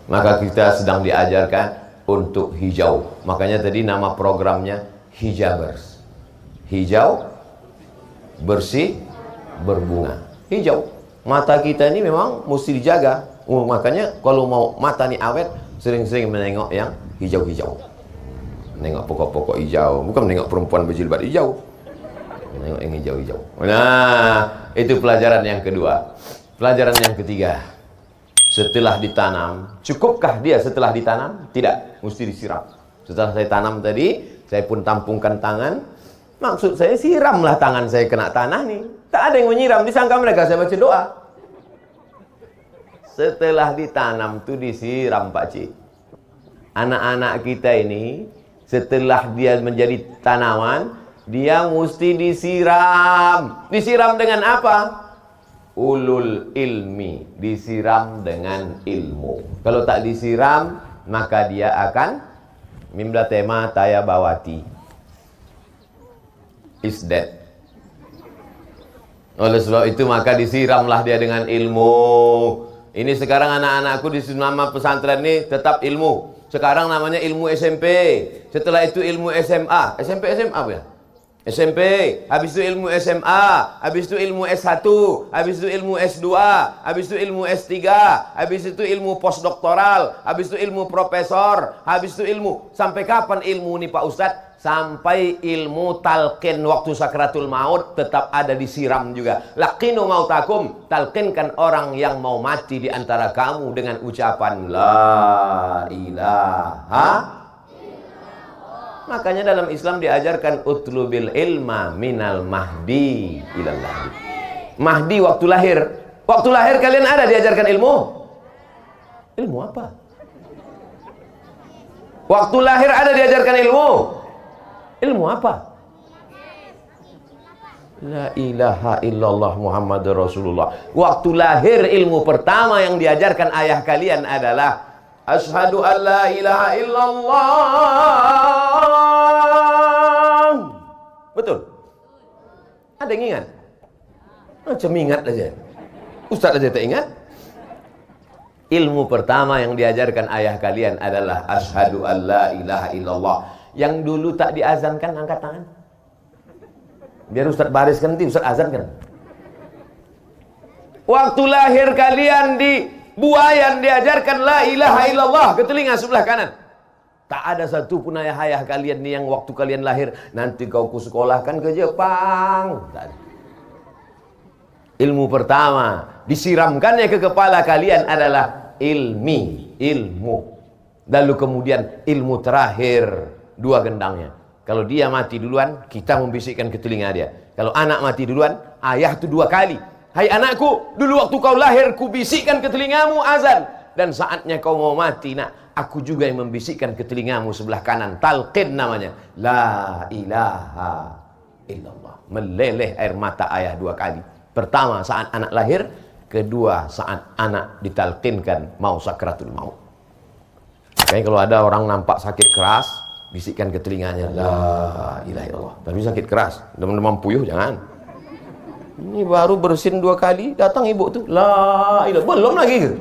Maka kita sedang diajarkan untuk hijau. Makanya tadi nama programnya Hijabers. Hijau, bersih, berbunga. Hijau. Mata kita ini memang mesti dijaga. Makanya kalau mau mata ini awet, sering-sering menengok yang hijau-hijau. Menengok pokok-pokok hijau. Bukan menengok perempuan berjilbab hijau. Menengok yang hijau-hijau. Nah, itu pelajaran yang kedua. Pelajaran yang ketiga. Setelah ditanam, cukupkah dia setelah ditanam? Tidak, mesti disiram. Setelah saya tanam tadi, saya pun tampungkan tangan. Maksud saya siramlah tangan saya kena tanah nih. Tak ada yang menyiram, disangka mereka saya baca doa. Setelah ditanam tuh disiram, Pak Cik. Anak-anak kita ini setelah dia menjadi tanaman, dia mesti disiram. Disiram dengan apa? Ulul ilmi, disiram dengan ilmu. Kalau tak disiram, maka dia akan mimda tema taya bawati is dead. Oleh sebab itu maka disiramlah dia dengan ilmu. Ini sekarang anak-anakku di nama pesantren ini tetap ilmu. Sekarang namanya ilmu SMP. Setelah itu ilmu SMA. SMP SMA apa ya? SMP, habis itu ilmu SMA, habis itu ilmu S1, habis itu ilmu S2, habis itu ilmu S3, habis itu ilmu postdoktoral, habis itu ilmu profesor, habis itu ilmu. Sampai kapan ilmu nih Pak Ustadz? Sampai ilmu talqin waktu sakratul maut tetap ada disiram juga. Laqinu mautakum, talqinkan orang yang mau mati di antara kamu dengan ucapan La ilaha. Makanya dalam Islam diajarkan utlubil ilma minal mahdi ilal lahdi. Mahdi waktu lahir. Waktu lahir kalian ada diajarkan ilmu? Ilmu apa? Waktu lahir ada diajarkan ilmu? Ilmu apa? La ilaha illallah Muhammadur Rasulullah. Waktu lahir ilmu pertama yang diajarkan ayah kalian adalah Asyhadu an la ilaha illallah. Betul. ada yang ingat? Macam ingat aja. Ustaz aja tak ingat. Ilmu pertama yang diajarkan ayah kalian adalah asyhadu an la ilaha illallah. Yang dulu tak diazankan angkat tangan. Biar Ustaz bariskan nanti Ustaz azankan. Waktu lahir kalian di buayan diajarkan la ilaha illallah ke telinga sebelah kanan. Tak ada satu pun ayah kalian nih yang waktu kalian lahir nanti kau kusekolahkan ke Jepang. Tak ada. Ilmu pertama disiramkannya ke kepala kalian adalah ilmu. Lalu kemudian ilmu terakhir dua gendangnya. Kalau dia mati duluan, kita membisikkan ke telinga dia. Kalau anak mati duluan, ayah itu dua kali. Hai anakku, dulu waktu kau lahir, ku bisikkan ke telingamu azan. Dan saatnya kau mau mati, nak, aku juga yang membisikkan ke telingamu sebelah kanan. Talqin namanya. La ilaha illallah. Meleleh air mata ayah dua kali. Pertama saat anak lahir, kedua saat anak ditalqinkan mau sakratul maut. Kayaknya kalau ada orang nampak sakit keras, bisikkan ke telinganya la ilaha illallah. Tapi sakit keras, demam puyuh jangan. Ini baru bersin dua kali, datang ibu tuh la ilaha, belum lagi ke?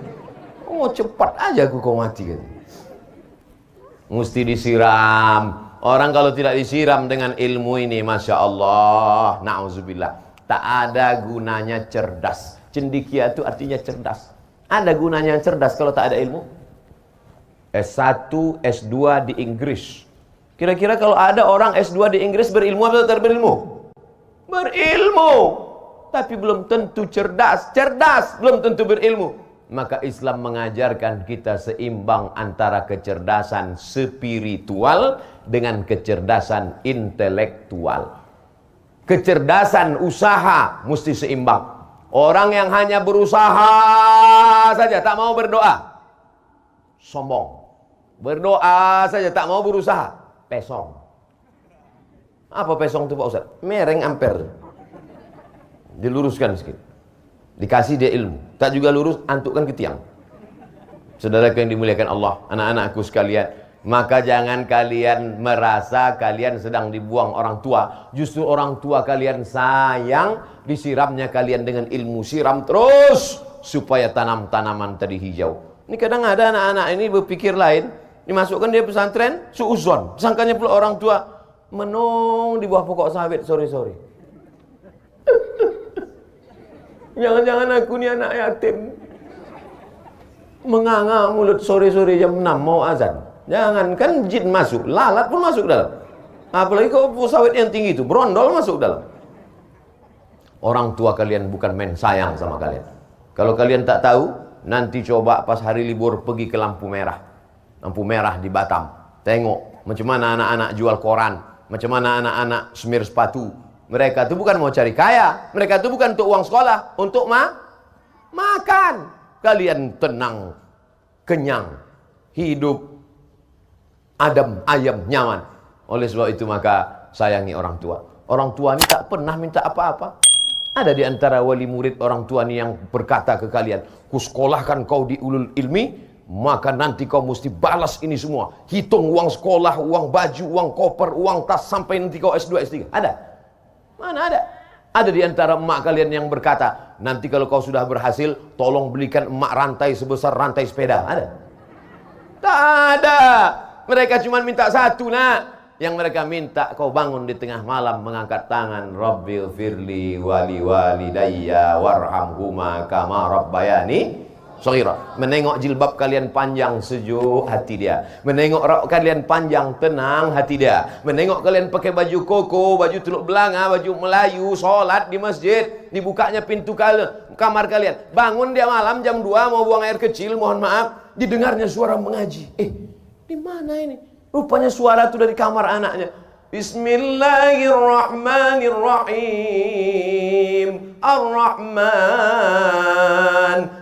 Oh cepat aja kau mati gitu. Mesti disiram. Orang kalau tidak disiram dengan ilmu ini, masya Allah, na'udzubillah, tak ada gunanya cerdas. Cendikia itu artinya cerdas. Ada gunanya cerdas kalau tak ada ilmu? S1, S2 di Inggris. Kira-kira kalau ada orang S2 di Inggris berilmu atau tak berilmu? Berilmu. Tapi belum tentu cerdas. Cerdas belum tentu berilmu. Maka Islam mengajarkan kita seimbang antara kecerdasan spiritual dengan kecerdasan intelektual. Kecerdasan usaha mesti seimbang. Orang yang hanya berusaha saja, tak mau berdoa, sombong. Berdoa saja, tak mau berusaha, pesong. Apa pesong itu Pak Ustaz? Mereng amper. Diluruskan sedikit. Dikasih dia ilmu. Tak juga lurus, antukkan ke tiang. Saudara yang dimuliakan Allah, anak-anakku sekalian, maka jangan kalian merasa kalian sedang dibuang orang tua. Justru orang tua kalian sayang, disiramnya kalian dengan ilmu. Siram terus supaya tanam-tanaman tadi hijau. Ini kadang ada anak-anak ini berpikir lain, dimasukkan dia pesantren, suuzon. Sangkanya pula orang tua menung di bawah pokok sawit sore-sore. Jangan-jangan aku ni anak yatim. Menganga mulut sore-sore jam 6 mau azan. Jangan, kan jin masuk, lalat pun masuk dalam. Apalagi kalau sawit yang tinggi itu, brondol masuk dalam. Orang tua kalian bukan main sayang sama kalian. Kalau kalian tak tahu, nanti coba pas hari libur pergi ke lampu merah. Lampu merah di Batam. Tengok macam mana anak-anak jual koran, macam mana anak-anak semir sepatu. Mereka itu bukan mau cari kaya, mereka itu bukan untuk uang sekolah, untuk makan. Kalian tenang, kenyang, hidup adem, ayam, nyaman. Oleh sebab itu maka sayangi orang tua. Orang tua ini tak pernah minta apa-apa. Ada di antara wali murid orang tua ini yang berkata ke kalian, ku sekolahkan kau di ulul ilmi, maka nanti kau mesti balas ini semua. Hitung uang sekolah, uang baju, uang koper, uang tas, sampai nanti kau S2, S3. Ada? Mana ada? Ada di antara emak kalian yang berkata, nanti kalau kau sudah berhasil, tolong belikan emak rantai sebesar rantai sepeda. Ada? Tak ada. Mereka cuma minta satu, nak. Yang mereka minta kau bangun di tengah malam mengangkat tangan, Rabbil firli wali walidayya warhamhuma kama rabbayani shaghira. Menengok jilbab kalian panjang, sejuk hati dia. Menengok rok kalian panjang, tenang hati dia. Menengok kalian pakai baju koko, baju teluk belanga, baju Melayu, sholat di masjid, dibukanya pintu kamar kalian. Bangun dia malam jam 2 mau buang air kecil, mohon maaf, didengarnya suara mengaji. Di mana ini? Rupanya suara itu dari kamar anaknya. Bismillahirrahmanirrahim. Ar-Rahman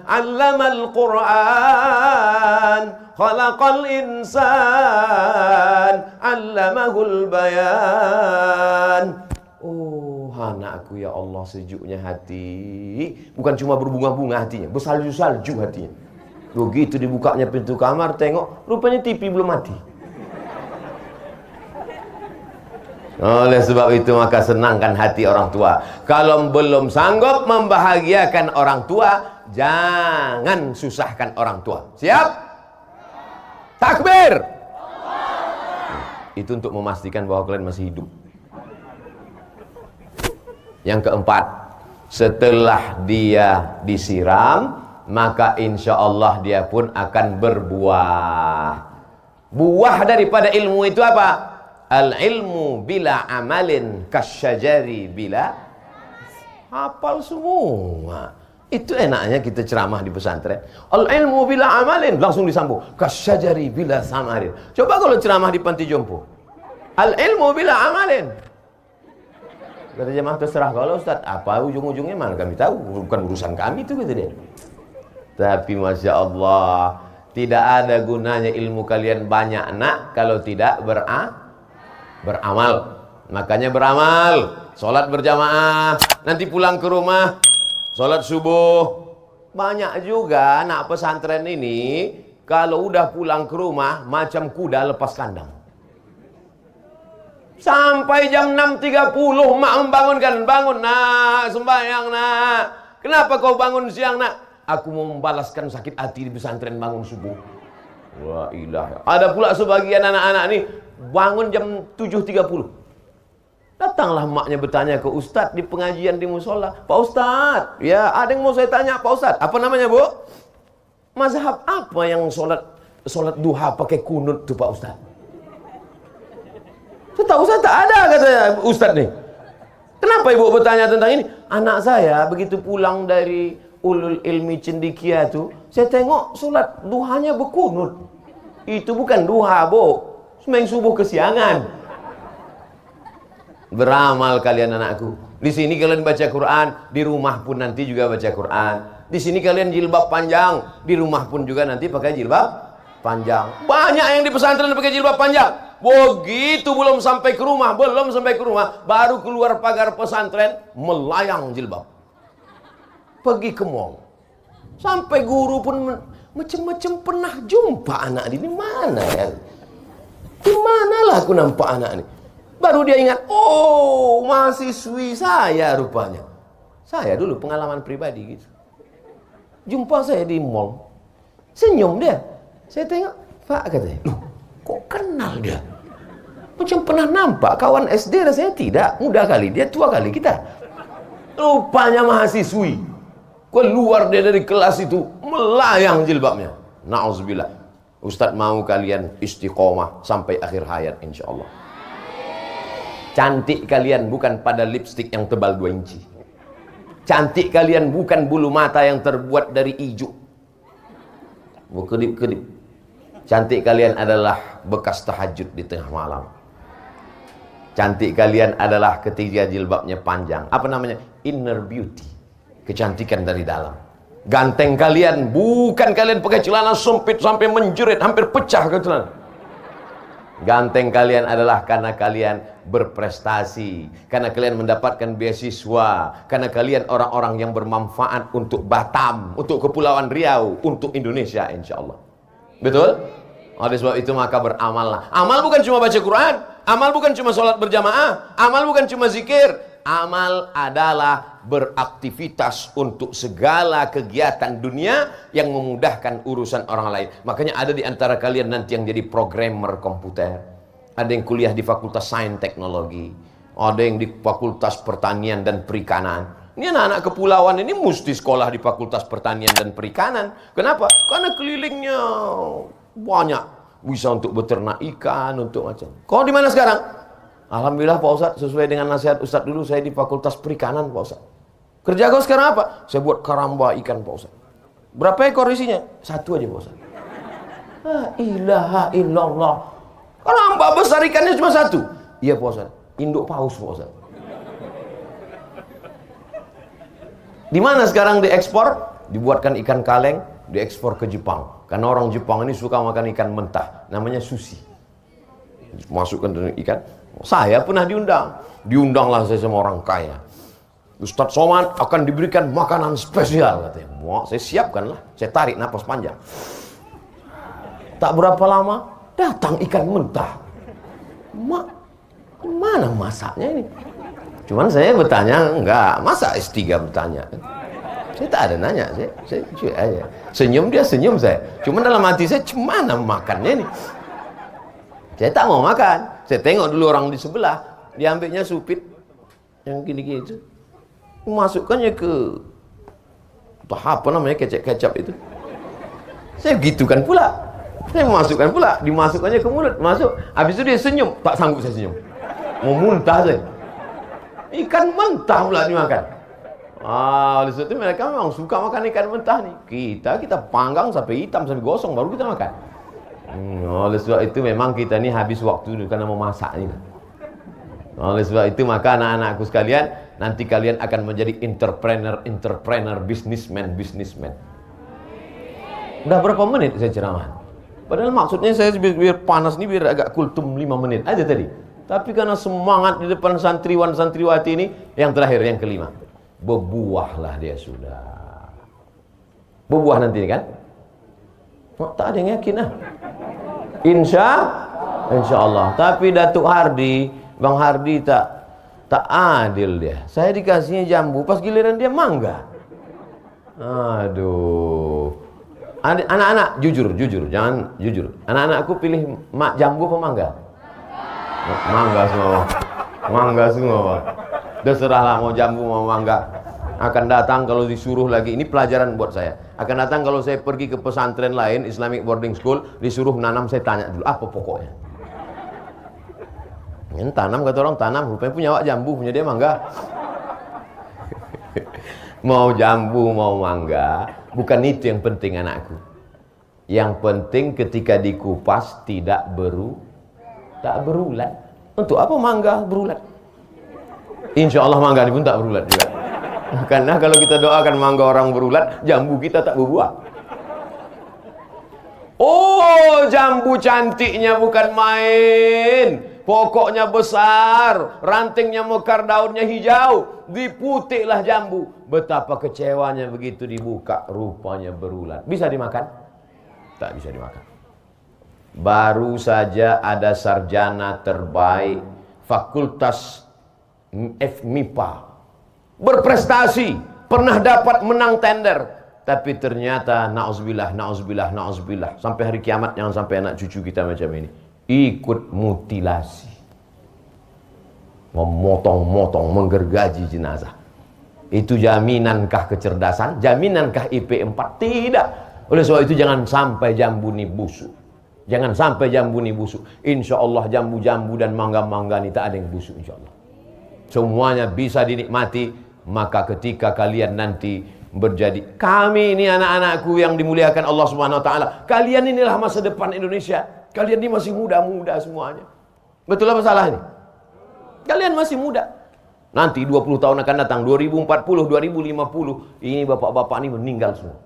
'allamal Qur'an, khalaqal insan, 'allamahul bayan. Oh, anakku ya Allah, sejuknya hati. Bukan cuma berbunga-bunga hatinya, bersalju-salju hatinya. Begitu dibukanya pintu kamar, tengok rupanya TV belum mati. Oleh sebab itu maka senangkan hati orang tua. Kalau belum sanggup membahagiakan orang tua, jangan susahkan orang tua. Siap? Takbir. Itu untuk memastikan bahwa kalian masih hidup. Yang keempat, setelah dia disiram, maka insya Allah dia pun akan berbuah. Buah daripada ilmu itu apa? Al-ilmu bila amalin kasyajari bila. Hafal semua. Itu enaknya kita ceramah di pesantren. Al-ilmu bila amalin, langsung disambung kasyajari bila samarin. Coba kalau ceramah di panti jompo, al-ilmu bila amalin. Kata jemaah, terserah kalau Ustaz, apa ujung-ujungnya mana kami tahu, bukan urusan kami itu, kata dia. Tapi Masya Allah, tidak ada gunanya ilmu kalian banyak nak kalau tidak beramal. Makanya beramal, sholat berjamaah, nanti pulang ke rumah sholat subuh. Banyak juga anak pesantren ini kalau udah pulang ke rumah macam kuda lepas kandang. Sampai jam 6.30 mak membangunkan, bangun nak, sembahyang nak. Kenapa kau bangun siang nak? Aku mau membalaskan sakit hati di pesantren bangun subuh. Wah ilah. Ada pula sebagian anak-anak ini bangun jam 7.30. Datanglah maknya bertanya ke Ustadz di pengajian di musola. Pak Ustadz, ya ada yang mau saya tanya Pak Ustadz. Apa namanya bu? Mazhab apa yang sholat duha pakai kunut tuh Pak Ustadz? Setahu saya tak ada, katanya Ustadz nih. Kenapa ibu bertanya tentang ini? Anak saya begitu pulang dari ulul ilmi cendikia tuh, saya tengok sholat duhanya berkunut. Itu bukan duha bu, sembahyang subuh kesiangan. Beramal kalian anakku. Di sini kalian baca Quran, di rumah pun nanti juga baca Quran. Di sini kalian jilbab panjang, di rumah pun juga nanti pakai jilbab panjang. Banyak yang di pesantren pakai jilbab panjang. Begitu belum sampai ke rumah, baru keluar pagar pesantren melayang jilbab. Pergi ke mall. Sampai guru pun macam-macam pernah jumpa anak ini mana ya? Di manalah aku nampak anak ini? Baru dia ingat, oh mahasiswi saya rupanya. Saya dulu pengalaman pribadi gitu. Jumpa saya di mall, senyum dia. Saya tengok, Pak katanya, loh kok kenal dia? Macam pernah nampak, kawan SD rasanya tidak. Muda kali, dia tua kali kita. Rupanya mahasiswi. Keluar dia dari kelas itu, melayang jilbabnya. Na'udzubillah. Ustadz mau kalian istiqomah sampai akhir hayat insya Allah. Cantik kalian bukan pada lipstik yang tebal 2 inci. Cantik kalian bukan bulu mata yang terbuat dari ijuk. Berkedip-kedip. Cantik kalian adalah bekas tahajud di tengah malam. Cantik kalian adalah ketika jilbabnya panjang. Apa namanya? Inner beauty. Kecantikan dari dalam. Ganteng kalian bukan kalian pakai celana sempit sampai menjerit, hampir pecah ke celana. Ganteng kalian adalah karena kalian berprestasi, karena kalian mendapatkan beasiswa, karena kalian orang-orang yang bermanfaat untuk Batam, untuk Kepulauan Riau, untuk Indonesia insya Allah. Betul? Oleh sebab itu maka beramallah. Amal bukan cuma baca Quran, amal bukan cuma sholat berjamaah, amal bukan cuma zikir. Amal adalah beraktivitas untuk segala kegiatan dunia yang memudahkan urusan orang lain. Makanya ada di antara kalian nanti yang jadi programmer komputer. Ada yang kuliah di Fakultas Sains Teknologi. Ada yang di Fakultas Pertanian dan Perikanan. Ini anak-anak kepulauan ini mesti sekolah di Fakultas Pertanian dan Perikanan. Kenapa? Karena kelilingnya banyak. Bisa untuk beternak ikan, untuk macam. Kau di mana sekarang? Alhamdulillah Pak Ustadz, sesuai dengan nasihat Ustadz dulu, saya di Fakultas Perikanan Pak Ustadz. Kerja kau sekarang apa? Saya buat karamba ikan Pak Ustadz. Berapa ekor isinya? 1 aja Pak Ustadz. La ilaha illallah. Karamba besar ikannya cuma 1. Iya Pak Ustadz. Induk paus Pak Ustadz. Di mana sekarang diekspor? Dibuatkan ikan kaleng, diekspor ke Jepang. Karena orang Jepang ini suka makan ikan mentah. Namanya sushi. Masukkan dengan ikan. Saya pernah diundanglah saya sama orang kaya. Ustadz Somad akan diberikan makanan spesial katanya. Wah, saya siapkan lah. Saya tarik napas panjang. Tak berapa lama datang ikan mentah. Mak, Mana masaknya ini? Cuman saya bertanya, enggak, masa S3 bertanya? Saya tak ada nanya, saya cuy aja. Senyum dia senyum saya. Cuman dalam hati saya, gimana makannya ini? Saya tak mau makan. Saya tengok dulu orang di sebelah, diambilnya supit yang gini-gini itu, masukkannya ke apa namanya, kecap-kecap itu. Saya gitukan pula. Saya masukkan pula, dimasukkannya ke mulut, masuk. Habis itu dia senyum, tak sanggup saya senyum. Mau muntah saya. Ikan mentah pula dimakan. Oleh sebab itu mereka memang suka makan ikan mentah nih. Kita panggang sampai hitam, sampai gosong, baru kita makan. Oleh sebab itu memang kita ni habis waktu karena memasak ni. Oleh sebab itu maka anak-anakku sekalian, nanti kalian akan menjadi entrepreneur, businessman. Udah berapa menit saya ceramah? Padahal maksudnya saya biar panas nih, biar agak kultum 5 menit aja tadi. Tapi karena semangat di depan santriwan santriwati ini, yang terakhir, yang kelima, berbuahlah dia sudah. Berbuah nanti kan? Tak ada yang yakin lah. Insya Allah. Tapi Datuk Hardi, Bang Hardi tak adil dia. Saya dikasihnya jambu, pas giliran dia mangga. Aduh. Anak-anak jujur, jangan jujur. Anak-anakku pilih jambu apa mangga? Mangga semua. Terserahlah mau jambu mau mangga. Akan datang kalau disuruh lagi, ini pelajaran buat saya. Akan datang kalau saya pergi ke pesantren lain, Islamic boarding school, disuruh nanam, saya tanya dulu apa pokoknya. Ini tanam, kata orang tanam, rupanya punya awak jambu, punya dia mangga. Mau jambu mau mangga, bukan itu yang penting anakku. Yang penting ketika dikupas tak berulat. Untuk apa mangga berulat? Insya Allah mangga ini pun tak berulat juga. Karena kalau kita doakan mangga orang berulat, jambu kita tak berbuah. Oh, jambu cantiknya bukan main. Pokoknya besar, rantingnya mekar, daunnya hijau, diputiklah jambu. Betapa kecewanya begitu dibuka, rupanya berulat. Bisa dimakan? Tak bisa dimakan. Baru saja ada sarjana terbaik Fakultas FMIPA, berprestasi, pernah dapat menang tender, tapi ternyata na'udzubillah, sampai hari kiamat jangan sampai anak cucu kita macam ini ikut mutilasi, memotong-motong, menggergaji jenazah. Itu jaminankah kecerdasan? Jaminankah IP 4? Tidak. Oleh sebab itu jangan sampai jambu ini busuk. Jangan sampai jambu ini busuk. Insya Allah jambu-jambu dan mangga-mangga ini tak ada yang busuk insya Allah. Semuanya bisa dinikmati. Maka ketika kalian nanti berjadi, kami ini anak-anakku yang dimuliakan Allah Subhanahu Wa Taala, kalian inilah masa depan Indonesia. Kalian ini masih muda-muda semuanya. Betul apa salah ini? Kalian masih muda. Nanti 20 tahun akan datang, 2040, 2050, ini bapak-bapak ini meninggal semua.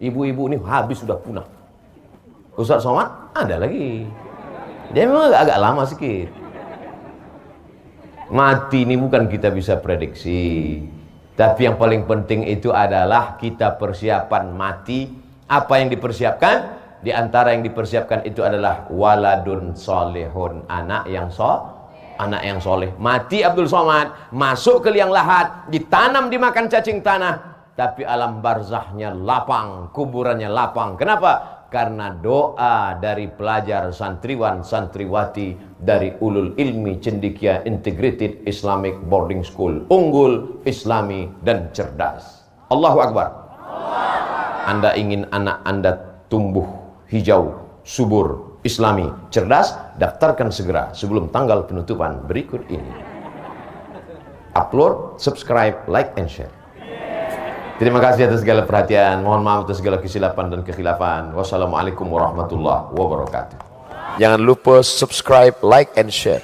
Ibu-ibu ini habis, sudah punah. Ustaz Somad ada lagi. Dia memang agak lama sedikit. Mati ini bukan kita bisa prediksi. Tapi yang paling penting itu adalah kita persiapan mati. Apa yang dipersiapkan? Di antara yang dipersiapkan itu adalah waladun solehun, anak yang soleh. Mati Abdul Somad, masuk ke liang lahat, ditanam dimakan cacing tanah, tapi alam barzahnya lapang, kuburannya lapang. Kenapa? Karena doa dari pelajar santriwan santriwati dari Ulul Ilmi Cendekia Integrated Islamic Boarding School, unggul, islami dan cerdas. Allahu Akbar. Anda ingin anak Anda tumbuh hijau, subur, islami, cerdas, daftarkan segera sebelum tanggal penutupan berikut ini. Upload, subscribe, like, and share. Terima kasih atas segala perhatian. Mohon maaf atas segala kesilapan dan kekhilafan. Wassalamualaikum warahmatullahi wabarakatuh. Jangan lupa subscribe, like, and share.